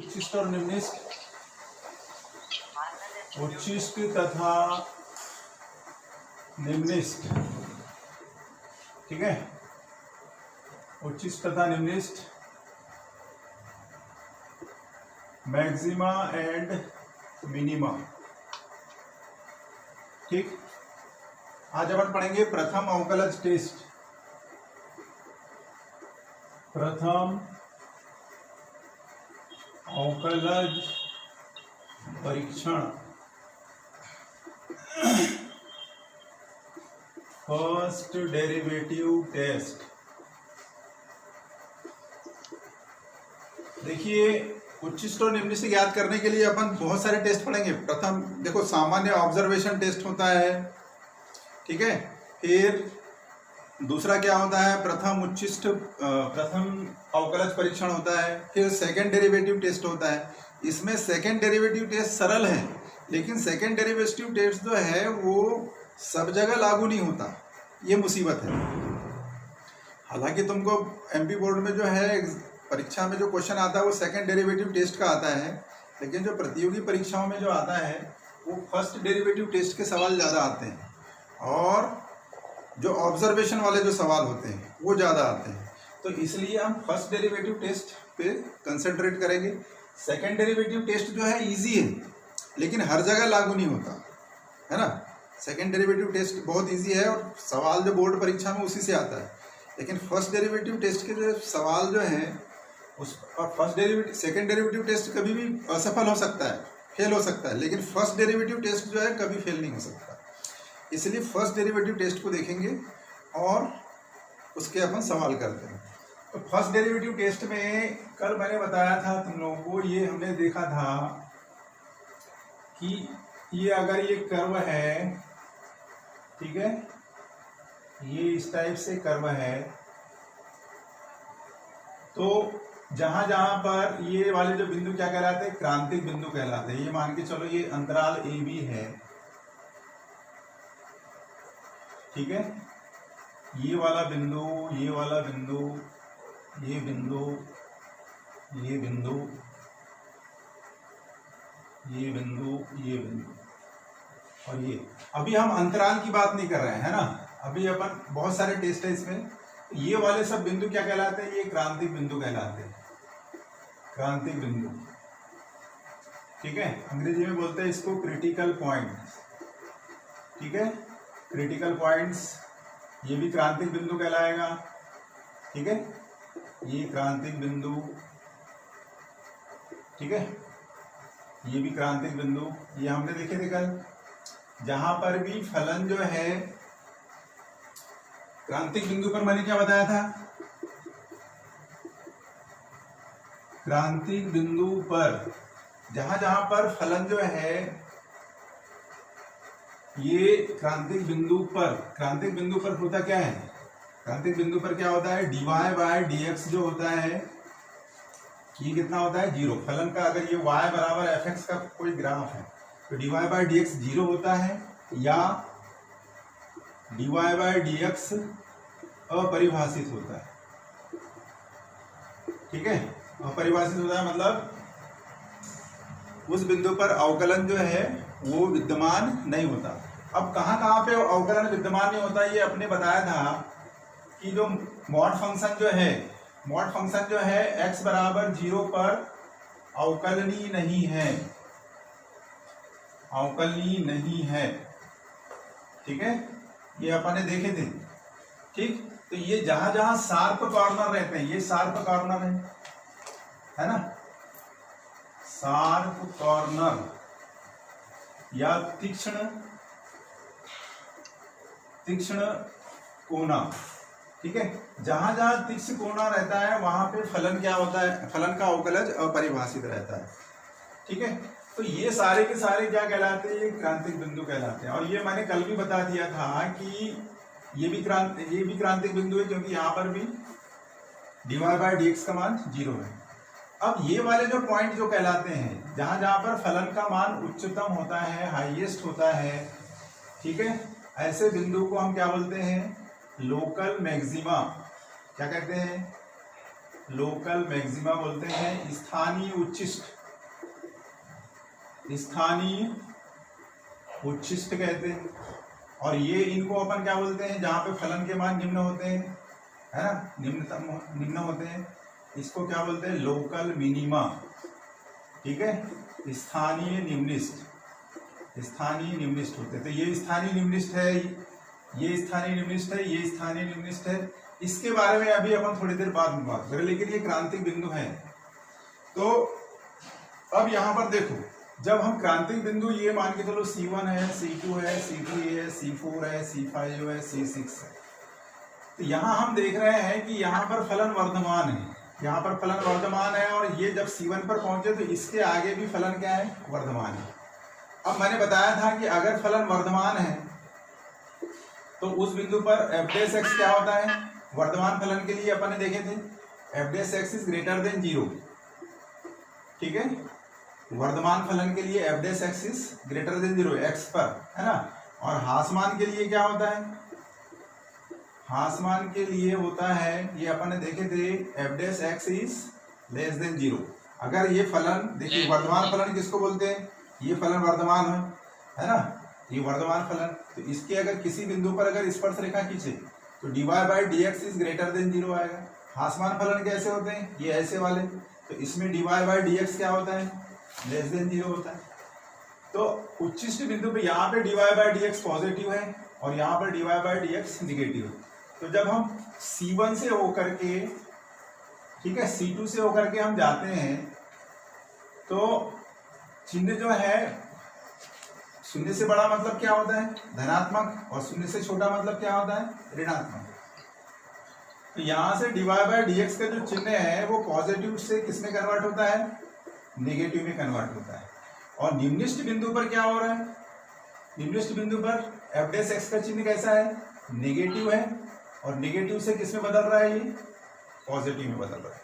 उच्चिष्ट और निम्निष्ट, उच्चिष्ट तथा निम्निष्ट, ठीक है, उच्चिष्ट तथा निम्निष्ट, मैक्सिमा एंड मिनिमा। ठीक, आज अपन पढ़ेंगे प्रथम अवकलज टेस्ट। प्रथम अवकलज परीक्षण, फर्स्ट डेरिवेटिव टेस्ट। देखिए, उच्चिष्ट और निम्निष्ट याद करने के लिए अपन बहुत सारे टेस्ट पढ़ेंगे। प्रथम देखो, सामान्य ऑब्जर्वेशन टेस्ट होता है, ठीक है। फिर दूसरा क्या होता है, प्रथम उच्चिष्ट प्रथम अवकलज परीक्षण होता है। फिर सेकंड डेरिवेटिव टेस्ट होता है। इसमें सेकंड डेरिवेटिव टेस्ट सरल है, लेकिन सेकंड डेरिवेटिव टेस्ट जो है वो सब जगह लागू नहीं होता, ये मुसीबत है। हालांकि तुमको एमपी बोर्ड में जो है परीक्षा में जो क्वेश्चन आता है वो सेकंड डेरिवेटिव टेस्ट का आता है, लेकिन जो प्रतियोगी परीक्षाओं में जो आता है वो फर्स्ट डेरिवेटिव टेस्ट के सवाल ज़्यादा आते हैं, और जो ऑब्जर्वेशन वाले जो सवाल होते हैं वो ज़्यादा आते हैं। तो इसलिए हम फर्स्ट डेरिवेटिव टेस्ट पे कंसंट्रेट करेंगे। सेकंड डेरिवेटिव टेस्ट जो है इजी है, लेकिन हर जगह लागू नहीं होता है ना। सेकंड डेरिवेटिव टेस्ट बहुत इजी है और सवाल जो बोर्ड परीक्षा में उसी से आता है, लेकिन फर्स्ट डेरिवेटिव टेस्ट के जो सवाल जो हैं उस, और first derivative second derivative test कभी भी असफल हो सकता है, फेल हो सकता है, लेकिन फर्स्ट डेरिवेटिव टेस्ट जो है कभी फेल नहीं हो सकता। इसलिए फर्स्ट डेरिवेटिव टेस्ट को देखेंगे और उसके अपन सवाल करते हैं। तो फर्स्ट डेरिवेटिव टेस्ट में कल मैंने बताया था तुम लोगों को, ये हमने देखा था कि ये अगर ये कर्व है, ठीक है, ये इस टाइप से कर्व है, तो जहां जहां पर ये वाले जो बिंदु क्या कहलाते हैं, क्रांतिक बिंदु कहलाते हैं। ये मान के चलो ये अंतराल ए बी है, ठीक है। ये वाला बिंदु, ये वाला बिंदु, ये बिंदु, ये बिंदु, ये बिंदु, ये बिंदु, और ये। अभी हम अंतराल की बात नहीं कर रहे हैं, है ना। अभी अपन बहुत सारे टेस्ट है इसमें। ये वाले सब बिंदु क्या कहलाते हैं, ये क्रांतिक बिंदु कहलाते हैं, क्रांतिक बिंदु, ठीक है। अंग्रेजी में बोलते हैं इसको क्रिटिकल पॉइंट, ठीक है, क्रिटिकल पॉइंट्स। ये भी क्रांतिक बिंदु कहलाएगा, ठीक है, ये क्रांतिक बिंदु, ठीक है, ये भी क्रांतिक बिंदु। ये हमने देखे थे कल, जहां पर भी फलन जो है क्रांतिक बिंदु पर, मैंने क्या बताया था, क्रांतिक बिंदु पर जहां जहां पर फलन जो है ये क्रांतिक बिंदु पर, क्रांतिक बिंदु पर होता क्या है, क्रांतिक बिंदु पर क्या होता है, dy बाय dx जो होता है ये कितना होता है, 0। फलन का अगर ये y बराबर fx का कोई ग्राफ है तो dy बाय dx 0 होता है, या dy बाय dx अपरिभाषित होता है, ठीक है। अपरिभाषित होता है मतलब उस बिंदु पर अवकलन जो है वो विद्यमान नहीं होता। अब कहाँ कहाँ पे अवकलन विद्यमान नहीं होता, ये अपने बताया था कि जो मॉड फंक्शन जो है, मॉड फंक्शन जो है x बराबर 0 पर अवकलनीय नहीं है, अवकलनीय नहीं है, ठीक है। ये अपन ने देखे थे, ठीक। तो ये जहां जहां शार्प कॉर्नर रहते हैं, ये शार्प कॉर्नर है ना, शार्प कॉर्नर या तीक्ष्ण कोना, ठीक है। जहां जहां तीक्ष्ण कोना रहता है वहां पे फलन क्या होता है, फलन का अवकलज अपरिभाषित रहता है, ठीक है। तो ये सारे के सारे क्या कहलाते हैं, ये क्रांतिक बिंदु कहलाते हैं। और ये मैंने कल भी बता दिया था कि ये भी क्रांतिक बिंदु है, क्योंकि यहाँ पर भी dy बाय dx का मान 0 है। अब ये वाले जो पॉइंट जो कहलाते हैं, जहां जहां पर फलन का मान उच्चतम होता है, हाईएस्ट होता है, ठीक है, ऐसे बिंदु को हम क्या बोलते हैं, लोकल मैक्सिमा। क्या कहते हैं, लोकल मैक्सिमा बोलते हैं, स्थानीय उच्चिष्ट, स्थानीय उच्चिष्ट कहते हैं। और ये इनको अपन क्या बोलते हैं, जहाँ पे फलन के मान निम्न होते हैं, है ना, निम्न होते हैं, इसको क्या बोलते हैं, लोकल मिनिमा। ठीक है, स्थानीय निम्निष्ठ, स्थानीय निम्निष्ठ होते हैं। तो ये स्थानीय निम्निष्ठ है, ये स्थानीय निम्निष्ठ है, ये स्थानीय निम्निष्ठ है। इसके बारे में अभी अपन थोड़ी देर बाद में बात करें, लेकिन ये क्रांतिक बिंदु है। तो अब यहाँ पर देखो, जब हम क्रांतिक बिंदु ये मान के चलो C1 है, C2 है, C3 है, C4 है, C5 है, C6 है, तो यहाँ हम देख रहे हैं कि यहाँ पर फलन वर्धमान है, यहाँ पर फलन वर्धमान है, और ये जब C1 पर पहुंचे तो इसके आगे भी फलन क्या है, वर्धमान है। अब मैंने बताया था कि अगर फलन वर्धमान है तो उस बिंदु पर f' क्या होता है, वर्धमान फलन के लिए अपन ने देखे थे f' इज ग्रेटर देन 0। ठीक है, वर्धमान फलन के लिए f' is greater than 0 x पर, है ना। और हासमान के लिए क्या होता है, हासमान के लिए होता है, ये अपन ने देखे थे f' इज लेस देन 0। अगर ये फलन देखिए, वर्धमान फलन किसको बोलते हैं, ये फलन वर्धमान है ना, ये वर्धमान फलन। तो इसके अगर किसी बिंदु पर अगर स्पर्श रेखा खींचे तो dy/dx इज ग्रेटर देन 0 आएगा। हासमान फलन कैसे होते हैं, ये ऐसे वाले, तो इसमें dy/dx क्या होता है, लेस देन 0 होता है। तो उच्चिष्ट बिंदु पे यहाँ पे dy/dx पॉजिटिव है और यहाँ पर dy/dx निगेटिव है। तो जब हम C1 से होकर के, ठीक है, C2 से होकर के हम जाते हैं तो चिन्ह जो है, शून्य से बड़ा मतलब क्या होता है, धनात्मक, और शून्य से छोटा मतलब क्या होता है, ऋणात्मक। तो यहाँ से dy/dx का जो चिन्ह है वो पॉजिटिव से किसमें कन्वर्ट होता है, नेगेटिव में कन्वर्ट होता है। और निम्निष्ठ बिंदु पर क्या हो रहा है, निम्निष्ठ बिंदु पर f' का चिन्ह कैसा है, नेगेटिव है, और नेगेटिव से किसमें बदल रहा है, ये पॉजिटिव में बदल रहा है।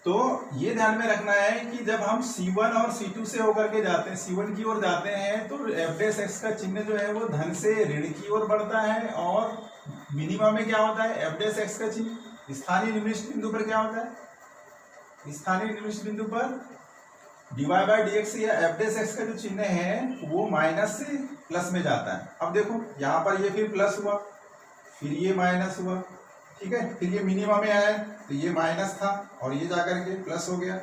तो ये ध्यान में रखना है कि जब हम C1 और C2 से होकर के जाते हैं, C1 की ओर जाते हैं, तो f' का चिन्ह जो है वो धन से ऋण की ओर बढ़ता है, और मिनिमा में क्या होता है, f' का चिन्ह स्थानीय निम्निष्ठ बिंदु पर क्या होता है, स्थानीय निम्निष्ठ बिंदु पर dy/dx या f' का जो चिन्ह है वो माइनस से प्लस में जाता है। अब देखो यहाँ पर ये फिर प्लस हुआ, फिर ये माइनस हुआ, ठीक है, फिर ये मिनिमा में आया तो ये माइनस था और ये जाकर के प्लस हो गया,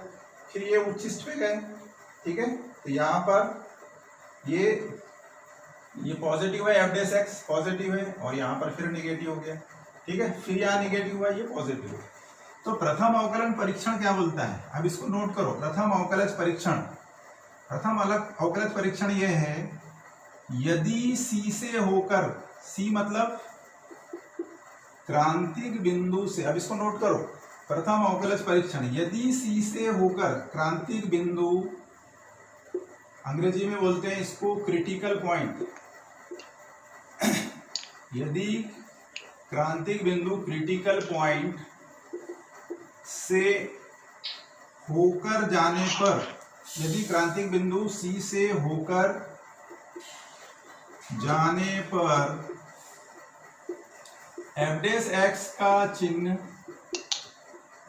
फिर ये उच्चिष्ट पे गए, ठीक है। तो यहाँ पर ये पॉजिटिव है, f' पॉजिटिव है, और यहाँ पर फिर नेगेटिव हो गया, ठीक है, फिर यहाँ नेगेटिव हुआ, ये पॉजिटिव है। तो प्रथम अवकलन परीक्षण क्या बोलता है, अब इसको नोट करो। प्रथम अवकलज परीक्षण, प्रथम अवकलज परीक्षण ये है, यदि C से होकर, C मतलब क्रांतिक बिंदु से, अब इसको नोट करो, प्रथम अवकलज परीक्षण, यदि C से होकर क्रांतिक बिंदु, अंग्रेजी में बोलते हैं इसको क्रिटिकल पॉइंट, यदि क्रांतिक बिंदु क्रिटिकल पॉइंट से होकर जाने पर, यदि क्रांतिक बिंदु C से होकर जाने पर f' का चिन्ह,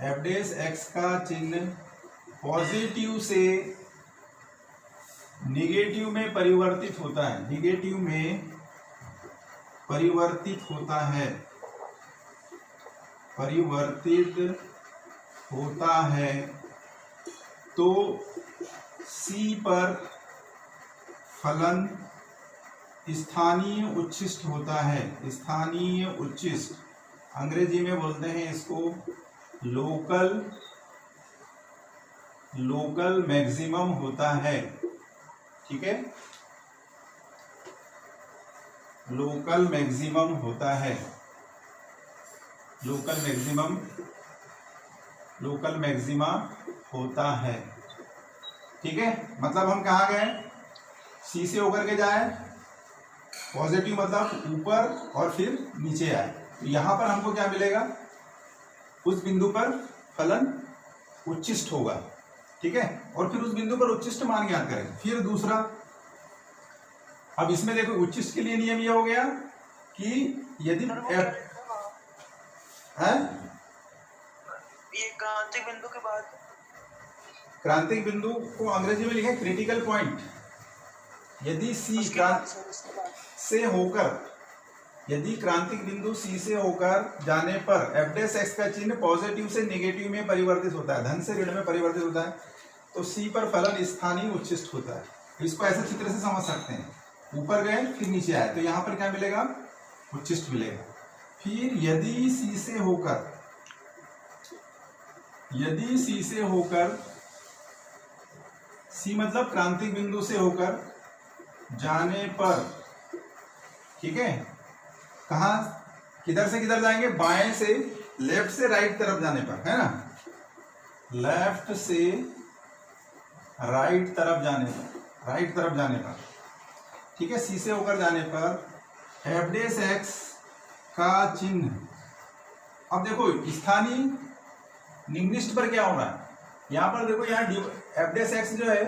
f' का चिन्ह पॉजिटिव से निगेटिव में परिवर्तित होता है, निगेटिव में परिवर्तित होता है, परिवर्तित होता है, तो C पर फलन स्थानीय उच्चिष्ट होता है, स्थानीय उच्चिष्ट, अंग्रेजी में बोलते हैं इसको लोकल मैक्सिमम होता है, ठीक है, लोकल मैक्सिमम होता है, लोकल मैक्सिमा होता है, ठीक है। मतलब हम कहाँ गए, C से होकर के जाए, पॉजिटिव मतलब ऊपर और फिर नीचे आए, तो यहाँ पर हमको क्या मिलेगा, उस बिंदु पर फलन उच्चिष्ट होगा, ठीक है, और फिर उस बिंदु पर उच्चिष्ट मान ज्ञात करेंगे। फिर दूसरा, अब इसमें देखो उच्चिष्ट के लिए नियम ये हो गया कि यदि f है, ये क्रांतिक बिंदु के बाद, क्रांतिक बिंदु को अंग्रेजी में लिखे क्रिटिकल पॉइंट। यदि सी से होकर, यदि क्रांतिक बिंदु सी से होकर जाने पर एफ डैश एक्स का चिन्ह पॉजिटिव से नेगेटिव में परिवर्तित होता है, धन से ऋण में परिवर्तित होता है, तो सी पर फलन स्थानीय उच्छिष्ट होता है। इसको ऐसे चित्र से समझ सकते हैं, ऊपर गए फिर नीचे आए तो यहाँ पर क्या मिलेगा, उच्छिष्ट मिलेगा। फिर यदि सी से होकर, यदि सी से होकर, सी मतलब क्रांतिक बिंदु से होकर जाने पर, ठीक है, कहा किधर से किधर जाएंगे, बाएं से, लेफ्ट से राइट तरफ जाने पर, है ना, लेफ्ट से राइट तरफ जाने पर, राइट तरफ जाने पर, ठीक है, सी से होकर जाने पर एफ डैश एक्स का चिन्ह, अब देखो स्थानीय निम्निष्ठ पर क्या हो रहा है, यहां पर देखो, यहाँ एफ डैश एक्स जो है,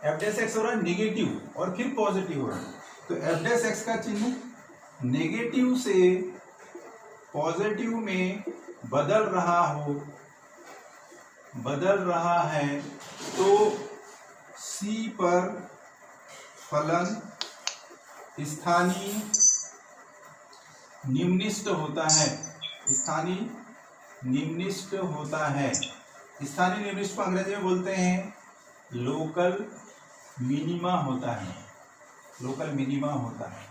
एफ डैश एक्स हो रहा है निगेटिव और फिर पॉजिटिव हो रहा है, तो एफ डैश एक्स का चिन्ह नेगेटिव से पॉजिटिव में बदल रहा हो, बदल रहा है, तो सी पर फलन स्थानीय निम्निष्ठ होता है, स्थानीय निम्निष्ठ होता है। स्थानीय निम्निष्ठ को अंग्रेजी में बोलते हैं लोकल मिनिमा होता है, लोकल मिनिमा होता है।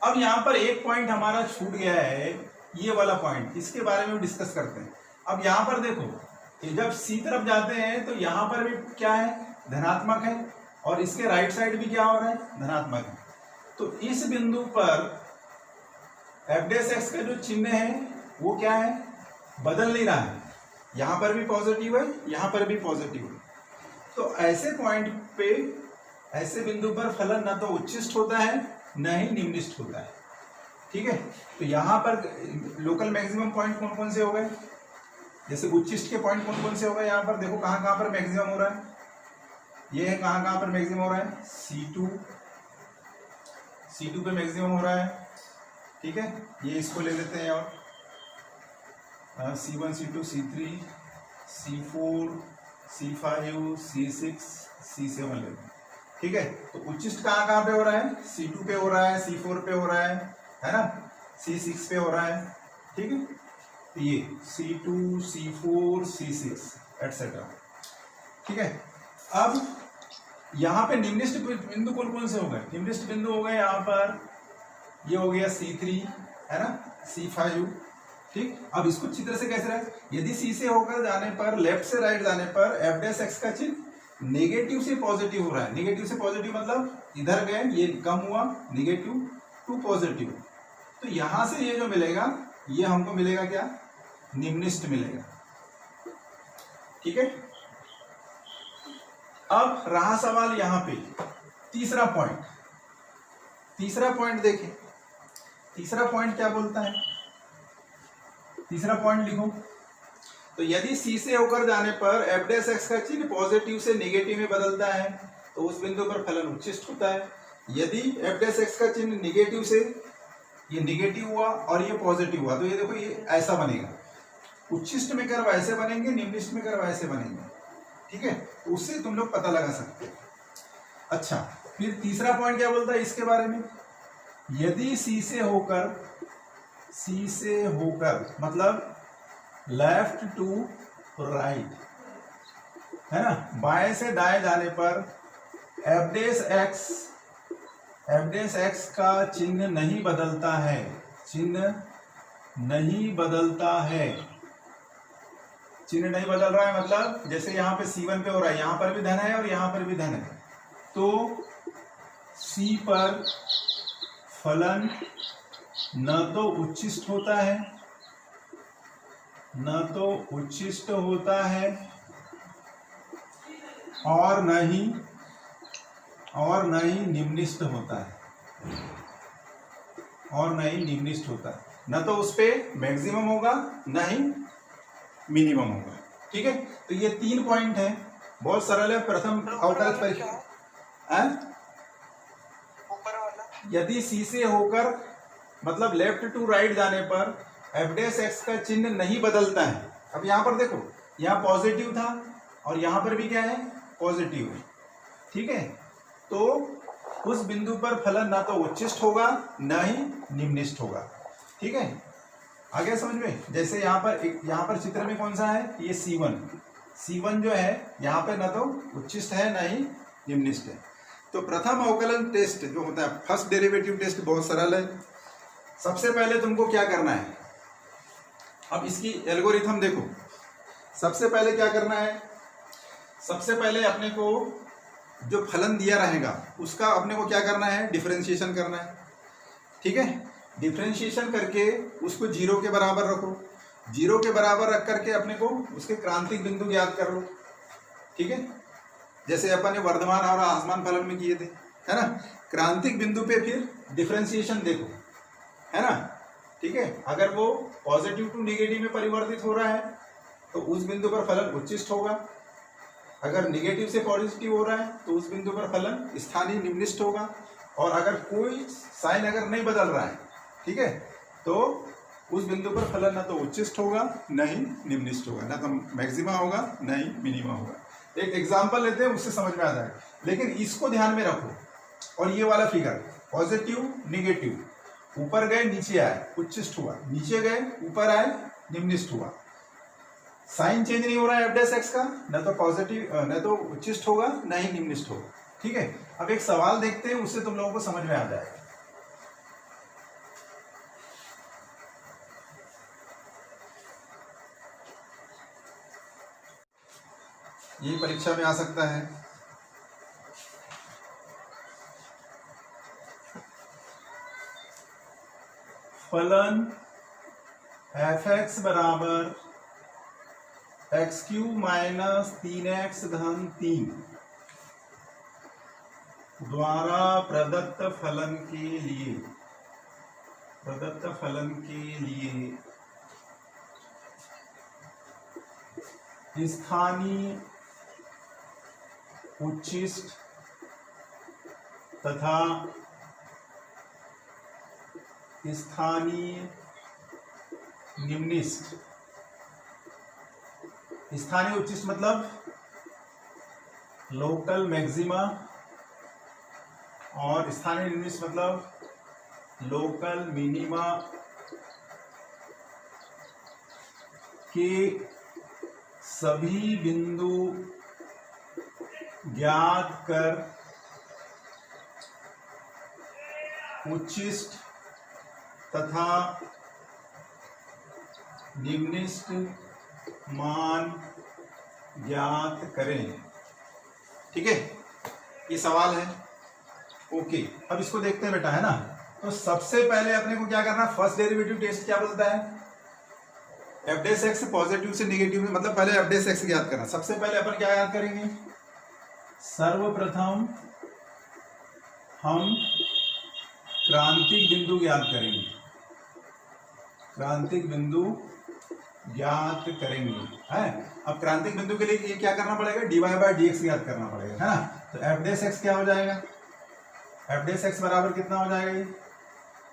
अब यहाँ पर एक पॉइंट हमारा छूट गया है, ये वाला पॉइंट, इसके बारे में डिस्कस करते हैं। अब यहाँ पर देखो, जब सी तरफ जाते हैं तो यहाँ पर भी क्या है, धनात्मक है, और इसके राइट साइड भी क्या हो रहा है, धनात्मक है। तो इस बिंदु पर एफ डैश एक्स का जो चिन्ह है वो क्या है, बदल नहीं रहा है, यहाँ पर भी पॉजिटिव है, यहाँ पर भी पॉजिटिव है। तो ऐसे पॉइंट पे, ऐसे बिंदु पर फलन न तो उच्छिष्ट होता है न ही निम्निष्ठ होता है, ठीक है। तो यहाँ पर लोकल मैक्सिमम पॉइंट कौन कौन से हो गए, जैसे उच्छिष्ट के पॉइंट कौन कौन से हो गए, यहाँ पर देखो कहाँ कहाँ पर मैक्सिमम हो रहा है, ये है कहाँ कहाँ पर मैक्सिमम हो रहा है, C2 पे मैक्सिमम हो रहा है, ठीक है। ये इसको ले लेते हैं, और C1 C2 C3 C4 C5 C6 C7 ले लेते हैं, ठीक है। तो उच्छिष्ट कहाँ कहाँ पे हो रहा है, C2 पे हो रहा है, C4 पे हो रहा है ना, C6 पे हो रहा है, ठीक है। तो ये C2 C4 C6 एटसेट्रा, ठीक है। अब यहाँ पे निम्निष्ठ बिंदु कौन कौन से हो गए, निम्निष्ठ बिंदु हो गए यहाँ पर, ये हो गया C3, है ना, C5, ठीक। अब इसको चित्र से कैसे रहे, यदि सी से होकर जाने पर, लेफ्ट से राइट जाने पर एफ डैश एक्स का चिन्ह नेगेटिव से पॉजिटिव हो रहा है, नेगेटिव से पॉजिटिव मतलब इधर गए, ये कम हुआ, नेगेटिव टू पॉजिटिव, तो यहां से ये जो मिलेगा, ये हमको मिलेगा क्या, निम्निष्ठ मिलेगा, ठीक है। अब रहा सवाल यहाँ पे तीसरा पॉइंट, तीसरा पॉइंट देखें, तीसरा पॉइंट क्या बोलता है, तीसरा पॉइंट लिखो। तो यदि सी से होकर जाने पर एफ डैश एक्स का चिन्ह पॉजिटिव से नेगेटिव में बदलता है, तो उस बिंदु पर फलन उच्छिष्ट होता है। यदि एफ डैश एक्स का चिन्ह नेगेटिव से, ये नेगेटिव हुआ और ये पॉजिटिव हुआ, तो ये देखो ये ऐसा बनेगा, उच्छिष्ट में कर्व ऐसे बनेंगे, निम्निष्ठ में कर्व ऐसे बनेंगे, ठीक है। तो उससे तुम लोग पता लगा सकते हो। अच्छा, फिर तीसरा पॉइंट क्या बोलता है इसके बारे में, यदि सी से होकर, सी से होकर मतलब लेफ्ट टू राइट, है ना, बाएं से दाएं जाने पर एफ डैश एक्स का चिन्ह नहीं बदलता है, चिन्ह नहीं बदलता है, चिन्ह नहीं बदल रहा है मतलब जैसे यहाँ पे C1 पे हो रहा है, यहाँ पर भी धन है और यहाँ पर भी धन है, तो C पर फलन न तो उच्छिष्ट होता है, न तो उच्छिष्ट होता है, और न ही निम्निष्ठ होता है, और न ही निम्निष्ठ होता है। न तो उस पे मैक्सिमम होगा, न ही मिनिमम होगा, ठीक है। तो ये 3 पॉइंट है, बहुत सरल है। प्रथम अवकलज परीक्षा, यदि सी से होकर मतलब लेफ्ट टू राइट जाने पर एफ डैश एक्स का चिन्ह नहीं बदलता है, अब यहाँ पर देखो, यहाँ पॉजिटिव था और यहाँ पर भी क्या है, पॉजिटिव है, ठीक है। तो उस बिंदु पर फलन ना तो उच्चिष्ट होगा ना ही निम्निष्ठ होगा, ठीक है। आ गया समझ में? जैसे यहाँ पर चित्र में कौन सा है, ये C1 जो है यहाँ पे ना तो उच्चिष्ट है ना ही निम्निष्ठ है। तो प्रथम अवकलन टेस्ट जो होता है, फर्स्ट डेरिवेटिव टेस्ट, बहुत सरल है। सबसे पहले तुमको क्या करना है, अब इसकी एल्गोरिथम देखो। सबसे पहले क्या करना है, सबसे पहले अपने को जो फलन दिया रहेगा उसका अपने को क्या करना है, डिफरेंशिएशन करना है, ठीक है। डिफरेंशिएशन करके उसको 0 के बराबर रखो, 0 के बराबर रख करके अपने को उसके क्रांतिक बिंदु ज्ञात कर लो, ठीक है। जैसे अपन ने वर्धमान और आसमान फलन में किए थे, है ना। क्रांतिक बिंदु पे फिर डिफरेंशिएशन देखो, है ना, ठीक है। अगर वो पॉजिटिव टू नेगेटिव में परिवर्तित हो रहा है तो उस बिंदु पर फलन उच्चिष्ट होगा, अगर निगेटिव से पॉजिटिव हो रहा है तो उस बिंदु पर फलन स्थानीय निम्निष्ठ होगा, और अगर कोई साइन अगर नहीं बदल रहा है, ठीक है, तो उस बिंदु पर फलन ना तो उच्चिष्ट होगा न ही निम्निष्ठ होगा, ना तो मैक्सिमा होगा न ही मिनिमा होगा। एक एग्जांपल लेते हैं, उससे समझ में आ जाएगा। लेकिन इसको ध्यान में रखो, और ये वाला फिगर पॉजिटिव निगेटिव, ऊपर गए नीचे आए उच्चिष्ट हुआ, नीचे गए ऊपर आए निम्निष्ठ हुआ। साइन चेंज नहीं हो रहा है एफ डैश एक्स का, न तो पॉजिटिव न तो उच्चिष्ट होगा न ही निम्निष्ठ होगा, ठीक है। अब एक सवाल देखते हैं, उससे तुम लोगों को समझ में आ जाएगा। ये परीक्षा में आ सकता है। फलन एफ एक्स बराबर एक्स क्यूब माइनस 3x धन 3 द्वारा प्रदत्त फलन के लिए स्थानीय उच्चिष्ट तथा स्थानीय निम्निष्ठ। स्थानीय उच्चिष्ट मतलब लोकल मैक्सिमा, और स्थानीय निम्निष्ठ मतलब लोकल मिनिमा के सभी बिंदु ज्ञात कर उच्चिष्ट तथा निम्निष्ठ मान ज्ञात करें, ठीक है। ये सवाल है, ओके। अब इसको देखते हैं बेटा, है ना। तो सबसे पहले अपने को क्या करना, फर्स्ट डेरिवेटिव टेस्ट क्या बोलता है, एफ डैश एक्स पॉजिटिव से नेगेटिव में, मतलब पहले एफ डैश एक्स ज्ञात करना। सबसे पहले अपन क्या याद करेंगे, सर्वप्रथम हम क्रांतिक बिंदु ज्ञात करेंगे, क्रांतिक बिंदु ज्ञात करेंगे, है। अब क्रांतिक बिंदु के लिए ये क्या करना पड़ेगा, dy बाई डी एक्स ज्ञात करना पड़ेगा, है ना। तो एफ डैश एक्स क्या हो जाएगा, एफ डैश एक्स बराबर कितना हो जाएगा, ये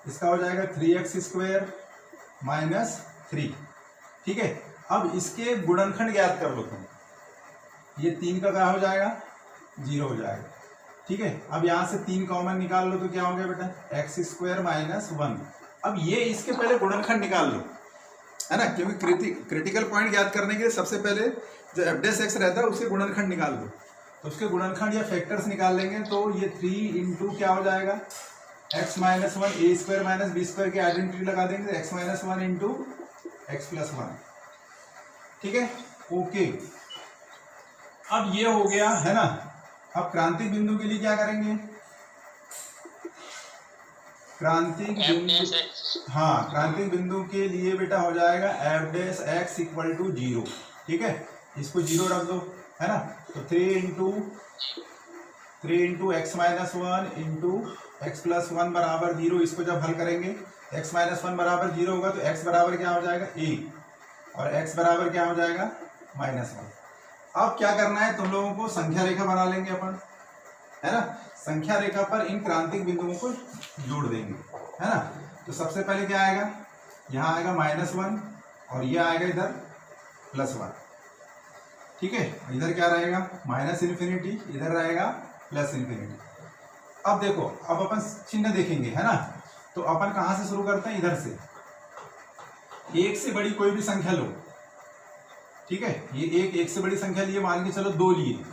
इसका हो जाएगा 3x स्क्वायर माइनस 3, ठीक है। अब इसके गुणनखंड ज्ञात कर लो तुम, ये 3 का क्या हो जाएगा, 0 हो जाएगा, ठीक है। अब यहाँ से 3 कॉमन निकाल लो तो क्या हो गया बेटा, एक्स स्क्वायर माइनस 1। अब ये इसके पहले गुणनखंड निकाल लो, है ना, क्योंकि क्रिटिकल पॉइंट ज्ञात करने के लिए सबसे पहले जो एफ डैश एक्स रहता है उसके गुणनखंड निकाल लो। तो उसके गुणनखंड या फैक्टर्स निकाल लेंगे तो ये 3 इंटू क्या हो जाएगा, एक्स माइनस 1 ए स्क्वायर माइनस बी स्क्वायर की आइडेंटिटी लगा देंगे, x minus 1 into x plus 1, ठीक है, ओके। अब ये हो गया, है ना। अब क्रांतिक बिंदु के लिए क्या करेंगे, क्रांतिक बिंदु, हाँ, क्रांतिक बिंदु के लिए बेटा हो जाएगा F dash X equal to 0, ठीक है। इसको 0 रख दो, है ना। तो 3 into X minus 1 into x plus 1 बराबर 0। इसको जब हल करेंगे एक्स माइनस 1 बराबर 0 होगा तो एक्स बराबर क्या हो जाएगा, a, और एक्स बराबर क्या हो जाएगा, -1। अब क्या करना है, तुम लोगों को संख्या रेखा बना लेंगे अपन, है ना। संख्या रेखा पर इन क्रांतिक बिंदुओं को जोड़ देंगे, है ना। तो सबसे पहले क्या आएगा, यहाँ आएगा -1 और ये आएगा इधर +1, ठीक है। इधर क्या रहेगा, -इन्फिनिटी, इधर रहेगा +इन्फिनिटी। अब देखो, अब अपन चिन्ह देखेंगे, है ना। तो अपन कहाँ से शुरू करते हैं, इधर से। एक से बड़ी कोई भी संख्या लो, ठीक है। ये एक से बड़ी संख्या लिए, मान के चलो 2 लिए,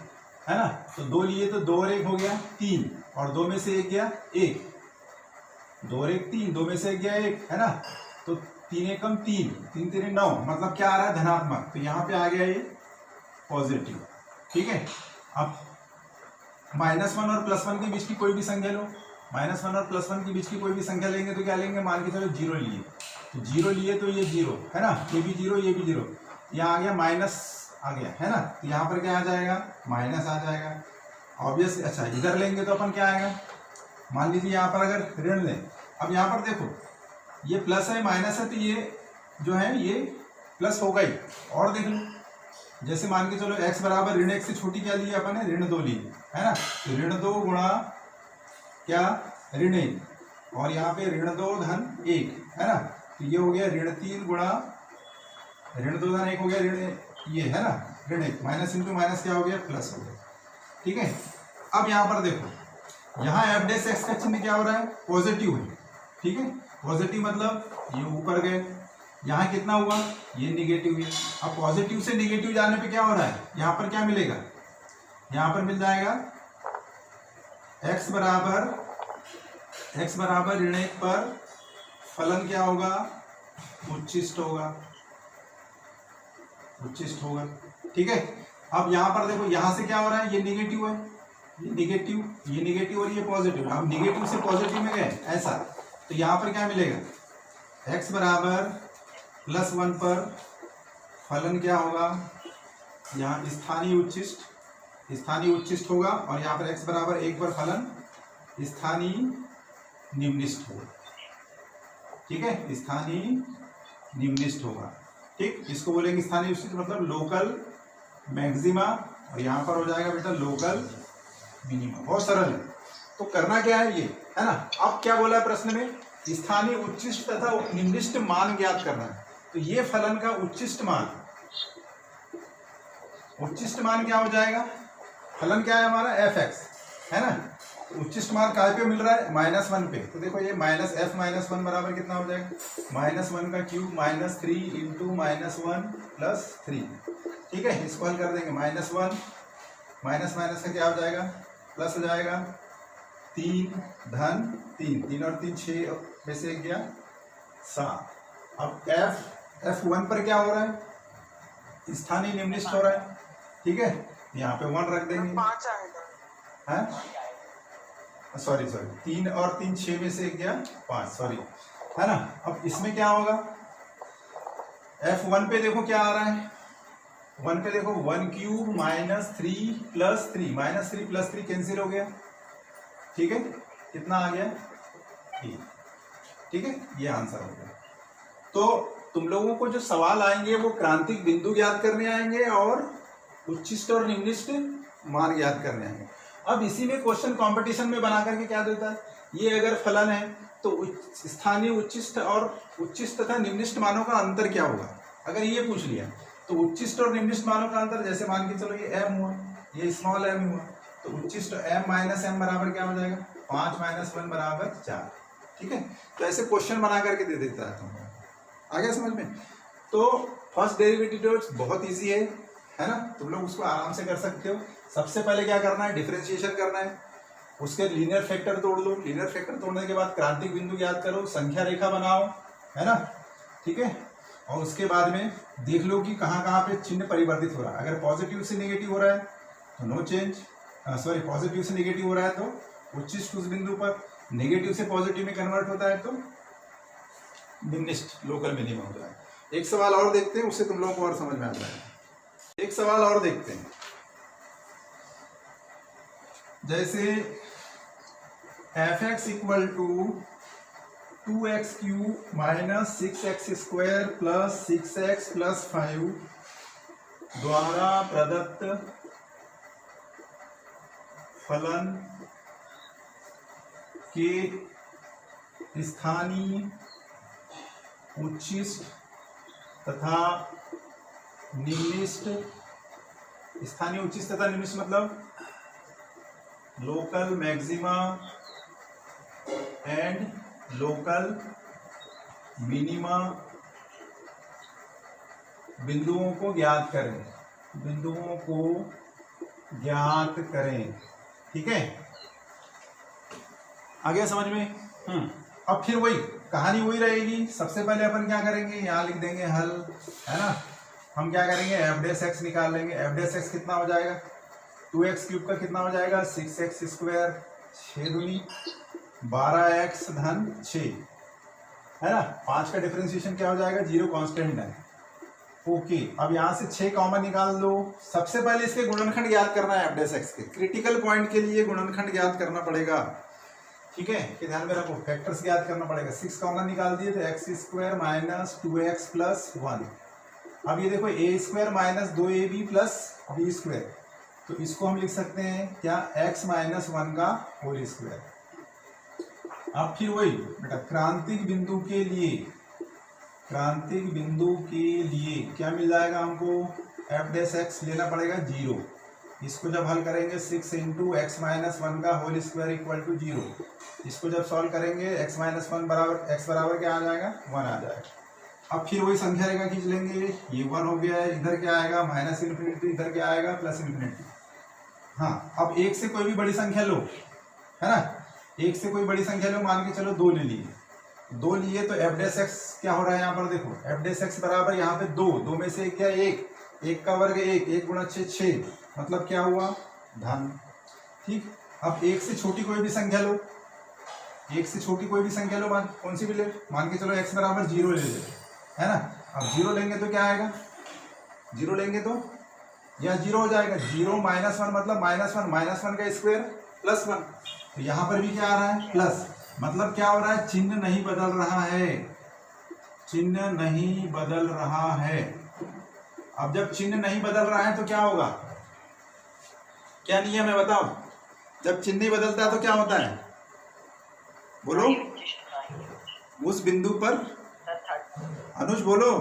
है ना। तो 2 लिए तो 2 और 1 हो गया 3, और 2 में से 1 गया 1, 2 और 1 3, 2 में से 1 गया 1, है ना। तो 3 एकम 3, 3 3 9, मतलब क्या आ रहा है, धनात्मक। तो यहाँ पे आ गया ये पॉजिटिव, ठीक है। अब -1 और +1 के बीच की कोई भी संख्या लो, -1 और +1 के बीच की कोई भी संख्या लेंगे तो क्या लेंगे, मान के चलो 0 लिए, तो 0 लिए तो ये 0, है ना, ये भी 0, ये भी 0, यहाँ आ गया माइनस आ गया, है ना। तो यहाँ पर क्या आ जाएगा, माइनस आ जाएगा, ऑब्वियस। अच्छा, इधर लेंगे तो अपन क्या आएगा, मान लीजिए यहाँ पर अगर ऋण लें, अब यहाँ पर देखो ये प्लस है माइनस है, तो ये जो है ये प्लस होगा ही। और देख लो, जैसे मान के चलो x बराबर ऋण 1 से छोटी क्या ली अपन ने, ऋण 2 ली, है ना। तो ऋण 2 गुणा क्या, ऋण 1, और यहाँ पे ऋण 2 धन 1, है ना। तो ये हो गया ऋण 3 गुणा ऋण 2 धन 1 हो गया ऋण, ये है ना, ऋण 1, माइनस इंटू माइनस क्या हो गया, प्लस हो गया, ठीक है। अब यहाँ पर देखो, यहाँ f डैश x का चिन्ह क्या हो रहा है, पॉजिटिव है, ठीक है। पॉजिटिव मतलब ये ऊपर गए, यहाँ कितना हुआ, ये निगेटिव है। अब पॉजिटिव से निगेटिव जाने पे क्या हो रहा है, यहाँ पर क्या मिलेगा, यहाँ पर मिल जाएगा x बराबर ऋण 1 पर फलन क्या होगा, उच्छिष्ट होगा, उच्छिष्ट होगा, ठीक है। अब यहाँ पर देखो, यहाँ से क्या हो रहा है, ये निगेटिव है, ये निगेटिव और ये पॉजिटिव। अब निगेटिव से पॉजिटिव में गए ऐसा, तो यहाँ पर क्या मिलेगा, x बराबर +1 पर फलन क्या होगा, यहाँ स्थानीय उच्छिष्ट होगा, और यहाँ पर x बराबर 1 पर फलन स्थानीय निम्निष्ठ होगा, ठीक है, स्थानीय निम्निष्ठ होगा, ठीक। इसको बोलेंगे स्थानीय उच्छिष्ट, मतलब लोकल मैक्सिमा, और यहाँ पर हो जाएगा बेटा लोकल मिनिमम। बहुत सरल है। तो करना क्या है ये, है ना। अब क्या बोला है प्रश्न में, स्थानीय उच्छिष्ट तथा निम्निष्ठ मान ज्ञात करना है। तो ये फलन का उच्छिष्ट मान क्या हो जाएगा, फलन क्या है हमारा f(x), है ना। तो उच्छिष्ट मान कहाँ पे मिल रहा है, -1 पे। तो देखो ये -f-1 बराबर कितना हो जाएगा, -1 का क्यूब -3 इंटू -1 + 3, ठीक है। इसको हल कर देंगे, -1 माइनस का क्या हो जाएगा, प्लस हो जाएगा 3 धन 3, 3 और 3 6 में से 1 गया 7। अब f1 पर क्या हो रहा है, स्थानीय निम्निष्ठ हो रहा है, ठीक है। यहाँ पे 1 रख देंगे, 5 आएगा, है, सॉरी 3 और 3 6 में से 1 गया 5, सॉरी, है ना। अब इसमें क्या होगा, f1 पे देखो क्या आ रहा है, 1 पे देखो 1 क्यूब -3 + 3, -3 + 3 कैंसिल हो गया, ठीक है। कितना आ गया, ठीक है, ये आंसर हो गया। तो तुम लोगों को जो सवाल आएंगे वो क्रांतिक बिंदु ज्ञात करने आएंगे और उच्छिष्ट और निम्निष्ठ मान ज्ञात करने आएंगे। अब इसी में क्वेश्चन कंपटीशन में बना करके क्या देता है, ये अगर फलन है तो स्थानीय उच्छिष्ट और उच्छिष्ट तथा निम्निष्ठ मानों का अंतर क्या होगा। अगर ये पूछ लिया तो उच्छिष्ट और निम्निष्ठ मानों का अंतर, जैसे मान के चलो ये m हुआ, ये स्मॉल m हुआ, तो उच्छिष्ट m - m बराबर क्या हो जाएगा, 5 - 1 बराबर 4, ठीक है। तो ऐसे क्वेश्चन बना करके दे देता है तुमको, आ गया समझ में। तो फर्स्ट डेरिवेटिव बहुत इजी है ना, तुम लोग उसको आराम से कर सकते हो। सबसे पहले क्या करना है, डिफरेंशिएशन करना है, उसके लीनियर फैक्टर तोड़ लो, लीनियर फैक्टर तोड़ने के बाद क्रांतिक बिंदु याद करो, संख्या रेखा बनाओ, है ना, ठीक है। और उसके बाद में देख लो कि कहाँ कहाँ पे चिन्ह परिवर्तित हो रहा है। अगर पॉजिटिव से नेगेटिव हो रहा है तो नो चेंज, सॉरी पॉजिटिव से नेगेटिव हो रहा है तो उच्छिष्ट उस बिंदु पर, नेगेटिव से पॉजिटिव में कन्वर्ट होता है तो निम्निष्ठ लोकल मिनिमम हो जाए। एक सवाल और देखते हैं, उससे तुम लोगों को और समझ में आ जाएगा। एक सवाल और देखते हैं, जैसे f(x) = 2x³ - 6x² + 6x + 5 द्वारा प्रदत्त फलन के स्थानीय उच्छिष्ट तथा निम्निष्ट, स्थानीय उच्चिष्ट तथा निम्निष्ट मतलब local maxima and local minima बिंदुओं को ज्ञात करें, बिंदुओं को ज्ञात करें। ठीक है, आ गया समझ में? अब फिर वही कहानी वही रहेगी। सबसे पहले अपन क्या करेंगे, यहाँ लिख देंगे हल, है ना। हम क्या करेंगे, एफ डैश एक्स निकाल लेंगे। एफ डैश एक्स कितना हो जाएगा, 2x क्यूब का कितना हो जाएगा, 6x स्क्वायर, 6 दूनी 12x धन 6, है ना। 5 का डिफरेंशिएशन क्या हो जाएगा, 0 कांस्टेंट है। ओके, अब यहाँ से 6 कॉमन निकाल लो। सबसे पहले इसके गुणनखंड ज्ञात करना है। एफ डैश एक्स के क्रिटिकल पॉइंट के लिए गुणनखंड ज्ञात करना पड़ेगा। ठीक है, कि ध्यान में रखो, फैक्टर्स ज्ञात करना पड़ेगा। 6 कॉमन निकाल दिए तो x square minus 2x plus 1। अब ये देखो A square minus 2ab plus B square, तो इसको हम लिख सकते हैं क्या, x माइनस 1 का होल स्क्वायर। अब फिर वही बेटा, क्रांतिक बिंदु के लिए, क्रांतिक बिंदु के लिए क्या मिल जाएगा हमको, एफ डैश एक्स लेना पड़ेगा 0। इसको जब हल करेंगे 6 इंटू एक्स माइनस 1 का होल स्क्वायर इक्वल टू 0। इसको जब सॉल्व करेंगे x माइनस 1 बराबर x बराबर क्या आ जाएगा, 1 आ जाएगा। अब फिर वही संख्या रेखा खींच लेंगे, ये 1 हो गया है, इधर क्या आएगा माइनस इन्फिनिटी, इधर क्या आएगा प्लस इन्फिनिटी। हाँ, अब 1 से कोई भी बड़ी संख्या लो, है ना। 1 से कोई बड़ी संख्या लो, मान के चलो 2 ले लिए, 2 लिए तो एफ डैश एक्स क्या हो रहा है यहाँ पर देखो, एफ डैश एक्स बराबर यहाँ पे 2 में से क्या 1 का वर्ग 1 गुणा 6 मतलब क्या हुआ, धन। ठीक, अब 1 से छोटी कोई भी संख्या लो, 1 से छोटी कोई भी संख्या लो, मान कौन सी भी ले, मान के चलो x बराबर 0 ले ले, है ना। अब 0 लेंगे तो क्या आएगा, 0 लेंगे तो यह 0 हो जाएगा। 0 माइनस 1 मतलब माइनस वन का स्क्वायर प्लस 1, तो यहाँ पर भी क्या आ रहा है प्लस, मतलब क्या हो रहा है, चिन्ह नहीं बदल रहा है, चिन्ह नहीं बदल रहा है। अब जब चिन्ह नहीं बदल रहा है तो क्या होगा, क्या नियम है बताओ, जब चिन्ह नहीं बदलता है तो क्या होता है, बोलो। उस बिंदु पर, अनुज बोलो,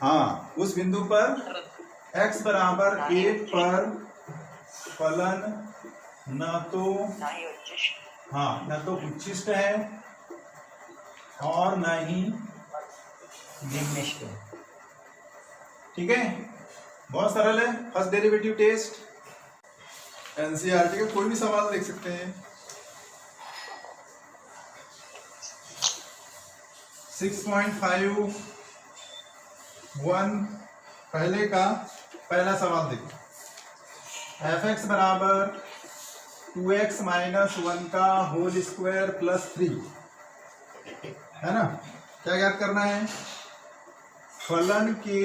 हाँ, उस बिंदु पर x बराबर 1 पर फलन न तो, हाँ, न तो उच्चिष्ट है और न ही निम्निष्ट है। ठीक है, बहुत सरल है। फर्स्ट डेरिवेटिव टेस्ट एनसीईआरटी का कोई भी सवाल देख सकते हैं। 6.51 पहले का पहला सवाल देखो, एफ एक्स बराबर 2x माइनस 1 का होल स्क्वायर प्लस 3, है ना। क्या ज्ञात करना है, फलन के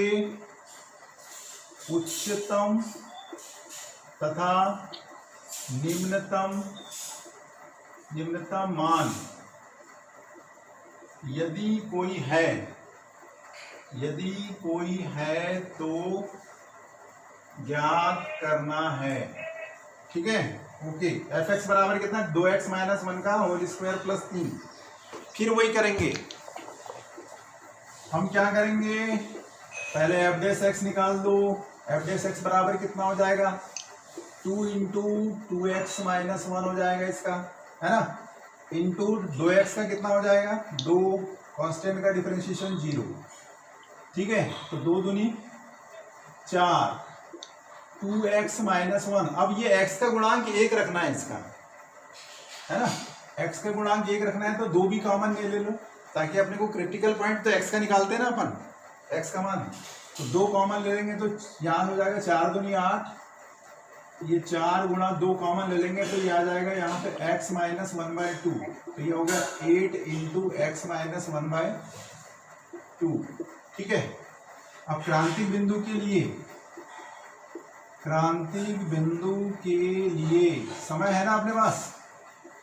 उच्चतम तथा निम्नतम मान यदि कोई है तो ज्ञात करना है। ठीक है, ओके। एफ एक्स बराबर कितना, 2x माइनस 1 का होल स्क्वायर प्लस 3। फिर वही करेंगे, हम क्या करेंगे, पहले एफ डैश एक्स निकाल दो। एफ डैश एक्स बराबर कितना हो जाएगा, 2 इंटू 2x माइनस 1 हो जाएगा इसका, है ना, इंटू 2x का कितना हो जाएगा 2, कांस्टेंट का डिफरेंशिएशन 0। ठीक है, तो 2 दूनी 4, 2x माइनस 1। अब ये x का गुणांक 1 रखना है इसका, है ना, x का गुणांक 1 रखना है तो 2 भी कॉमन ले लो, ताकि अपने को क्रिटिकल पॉइंट तो x का निकालते हैं ना अपन, x का मान, तो 2 कॉमन ले लेंगे तो यहाँ हो जाएगा 4 दूनी 8, ये 4 गुणा 2 कॉमन ले लेंगे तो ये आ जाएगा यहाँ पे x माइनस 1/2, तो ये होगा 8 इंटू एक्स माइनस 1/2। ठीक है, अब क्रांतिक बिंदु के लिए समय है ना अपने पास,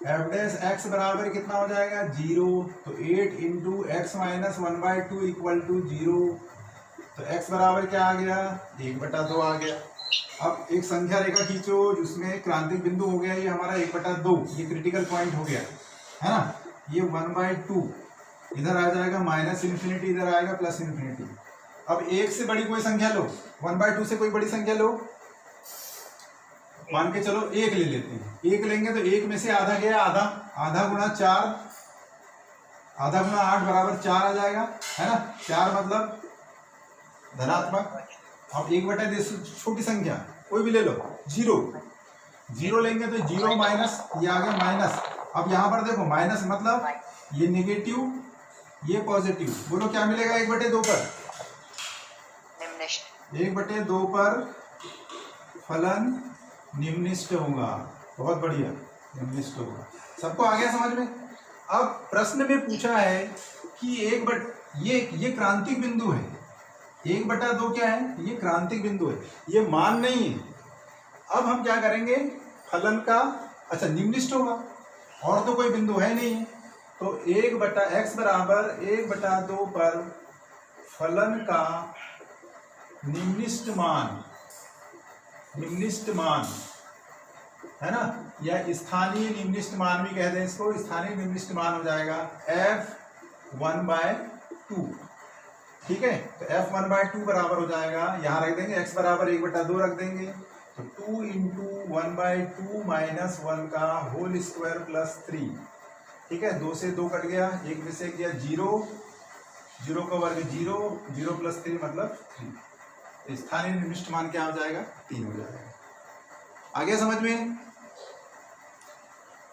एफ डैश एक्स बराबर कितना हो जाएगा 0, तो 8 इंटू एक्स माइनस 1/2 इक्वल टू 0, तो x बराबर क्या आ गया 1/2 आ गया। अब एक संख्या रेखा खींचो जिसमें क्रांतिक बिंदु हो गया ये हमारा 1/2, ये क्रिटिकल पॉइंट हो गया, है ना। ये 1/2 इधर आ जाएगा माइनस इन्फिनिटी, इधर आएगा प्लस इन्फिनिटी, अब 1 से बड़ी कोई संख्या लो, 1/2 से कोई बड़ी संख्या लो, मान के चलो 1 ले लेते हैं। 1 लेंगे तो 1 में से आधा गया, आधा, आधा गुणा 4, आधा गुणा 8 बराबर 4 आ जाएगा, है ना। 4 मतलब धनात्मक। अब 1/10 छोटी संख्या कोई भी ले लो, 0 लेंगे तो 0 माइनस, ये आ गया माइनस। अब यहाँ पर देखो माइनस मतलब ये नेगेटिव, ये पॉजिटिव, बोलो क्या मिलेगा 1/2 पर? 1/2 पर फलन निम्निष्ठ होगा। बहुत बढ़िया, निम्निष्ठ होगा। सबको आ गया समझ में? अब प्रश्न में पूछा है कि ये क्रांतिक बिंदु है। 1/2 क्या है? ये क्रांतिक बिंदु है, ये मान नहीं है। अब हम क्या करेंगे, फलन का, अच्छा निम्निष्ठ होगा, और तो कोई बिंदु है नहीं, तो 1/x बराबर 1/2 पर फलन का निम्निष्ठ मान है ना, या स्थानीय निम्निष्ठ मान भी कहते हैं इसको। स्थानीय निम्निष्ठ मान हो जाएगा f1/2। ठीक है, तो f1/2 बराबर हो जाएगा, यहाँ रख देंगे x बराबर 1/2 रख देंगे, तो 2 × 1/2 माइनस 1 का होल स्क्वायर प्लस 3। ठीक है, 2 से 2 कट गया, 1 में से गया 0, 0 का वर्ग 0, 0 + 3 मतलब 3। स्थानीय निम्निष्ठ मान क्या हो जाएगा? 3 हो जाएगा। आ गया समझ में?